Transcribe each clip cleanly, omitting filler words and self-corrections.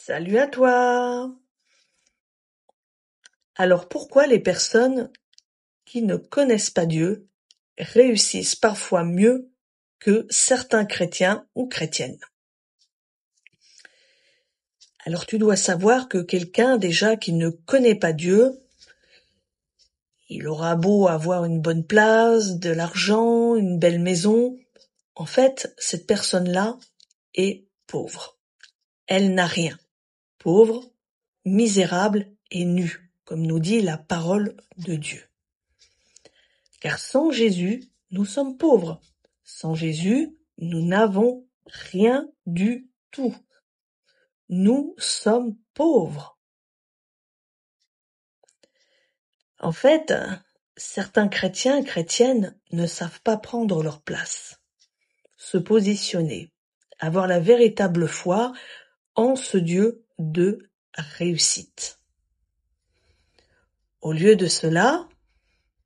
Salut à toi! Alors pourquoi les personnes qui ne connaissent pas Dieu réussissent parfois mieux que certains chrétiens ou chrétiennes? Alors tu dois savoir que quelqu'un déjà qui ne connaît pas Dieu, il aura beau avoir une bonne place, de l'argent, une belle maison, en fait cette personne-là est pauvre. Elle n'a rien. Pauvre, misérable et nue, comme nous dit la parole de Dieu. Car sans Jésus, nous sommes pauvres. Sans Jésus, nous n'avons rien du tout. Nous sommes pauvres. En fait, certains chrétiens et chrétiennes ne savent pas prendre leur place, se positionner, avoir la véritable foi en ce Dieu de réussite. Au lieu de cela,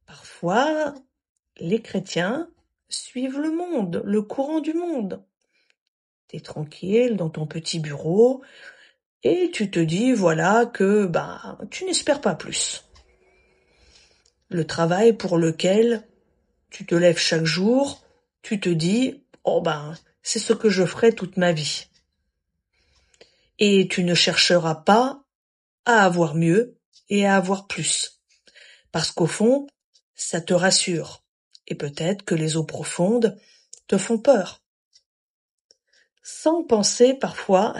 parfois, les chrétiens suivent le monde, le courant du monde. T'es tranquille dans ton petit bureau et tu te dis voilà que tu n'espères pas plus. Le travail pour lequel tu te lèves chaque jour, tu te dis c'est ce que je ferai toute ma vie. Et tu ne chercheras pas à avoir mieux et à avoir plus. Parce qu'au fond, ça te rassure. Et peut-être que les eaux profondes te font peur. Sans penser parfois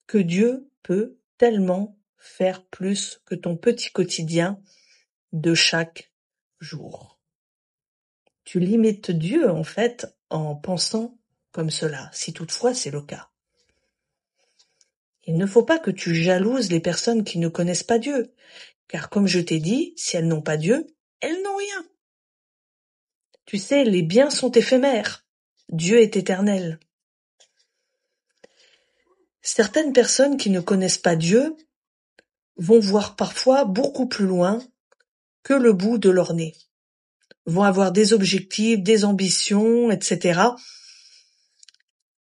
que Dieu peut tellement faire plus que ton petit quotidien de chaque jour. Tu limites Dieu, en fait, en pensant comme cela, si toutefois c'est le cas. Il ne faut pas que tu jalouses les personnes qui ne connaissent pas Dieu, car comme je t'ai dit, si elles n'ont pas Dieu, elles n'ont rien. Tu sais, les biens sont éphémères. Dieu est éternel. Certaines personnes qui ne connaissent pas Dieu vont voir parfois beaucoup plus loin que le bout de leur nez, vont avoir des objectifs, des ambitions, etc.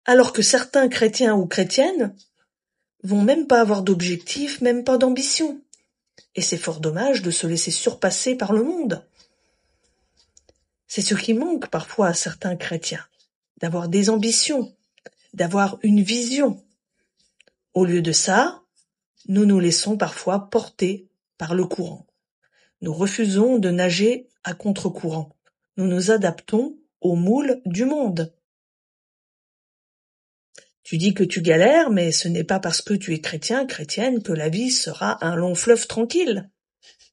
Alors que certains chrétiens ou chrétiennes vont même pas avoir d'objectifs, même pas d'ambition. Et c'est fort dommage de se laisser surpasser par le monde. C'est ce qui manque parfois à certains chrétiens, d'avoir des ambitions, d'avoir une vision. Au lieu de ça, nous nous laissons parfois porter par le courant. Nous refusons de nager à contre-courant. Nous nous adaptons au moule du monde. Tu dis que tu galères, mais ce n'est pas parce que tu es chrétien, chrétienne, que la vie sera un long fleuve tranquille.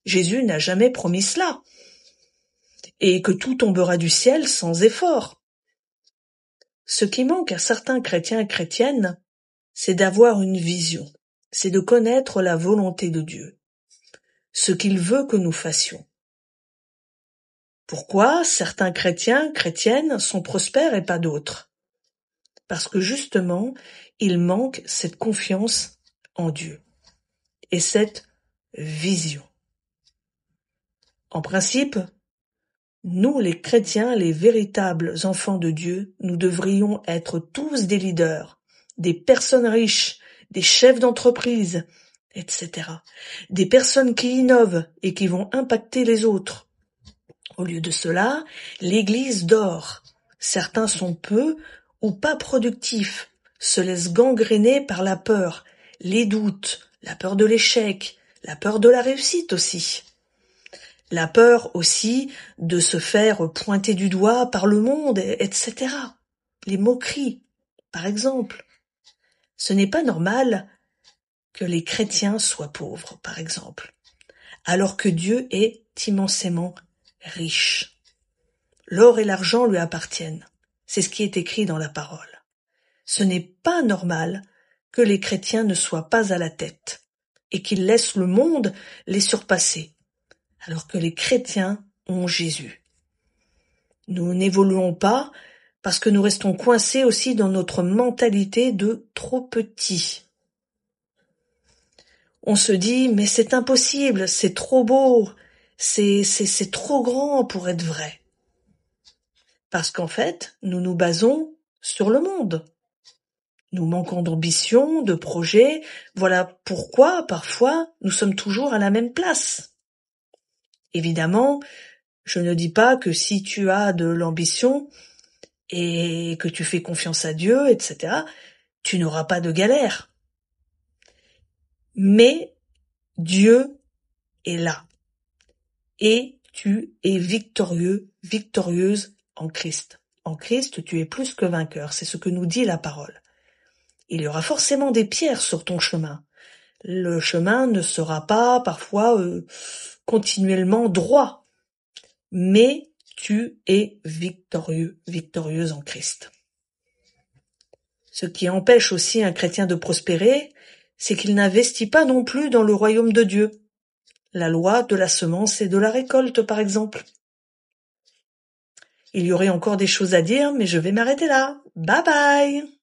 Jésus n'a jamais promis cela. Et que tout tombera du ciel sans effort. Ce qui manque à certains chrétiens et chrétiennes, c'est d'avoir une vision. C'est de connaître la volonté de Dieu. Ce qu'il veut que nous fassions. Pourquoi certains chrétiens, chrétiennes sont prospères et pas d'autres? Parce que justement, il manque cette confiance en Dieu et cette vision. En principe, nous les chrétiens, les véritables enfants de Dieu, nous devrions être tous des leaders, des personnes riches, des chefs d'entreprise, etc. Des personnes qui innovent et qui vont impacter les autres. Au lieu de cela, l'Église dort. Certains sont peu ou pas productifs, se laissent gangréner par la peur, les doutes, la peur de l'échec, la peur de la réussite aussi. La peur aussi de se faire pointer du doigt par le monde, etc. Les moqueries, par exemple. Ce n'est pas normal que les chrétiens soient pauvres, par exemple, alors que Dieu est immensément riche. L'or et l'argent lui appartiennent. C'est ce qui est écrit dans la parole. Ce n'est pas normal que les chrétiens ne soient pas à la tête et qu'ils laissent le monde les surpasser, alors que les chrétiens ont Jésus. Nous n'évoluons pas parce que nous restons coincés aussi dans notre mentalité de trop petit. On se dit, mais c'est impossible, c'est trop beau, c'est trop grand pour être vrai. Parce qu'en fait, nous nous basons sur le monde. Nous manquons d'ambition, de projet. Voilà pourquoi, parfois, nous sommes toujours à la même place. Évidemment, je ne dis pas que si tu as de l'ambition et que tu fais confiance à Dieu, etc., tu n'auras pas de galère. Mais Dieu est là. Et tu es victorieux, victorieuse en Christ. En Christ, tu es plus que vainqueur. C'est ce que nous dit la parole. Il y aura forcément des pierres sur ton chemin. Le chemin ne sera pas parfois continuellement droit, mais tu es victorieux, victorieuse en Christ. Ce qui empêche aussi un chrétien de prospérer, c'est qu'il n'investit pas non plus dans le royaume de Dieu. La loi de la semence et de la récolte, par exemple. Il y aurait encore des choses à dire, mais je vais m'arrêter là. Bye bye!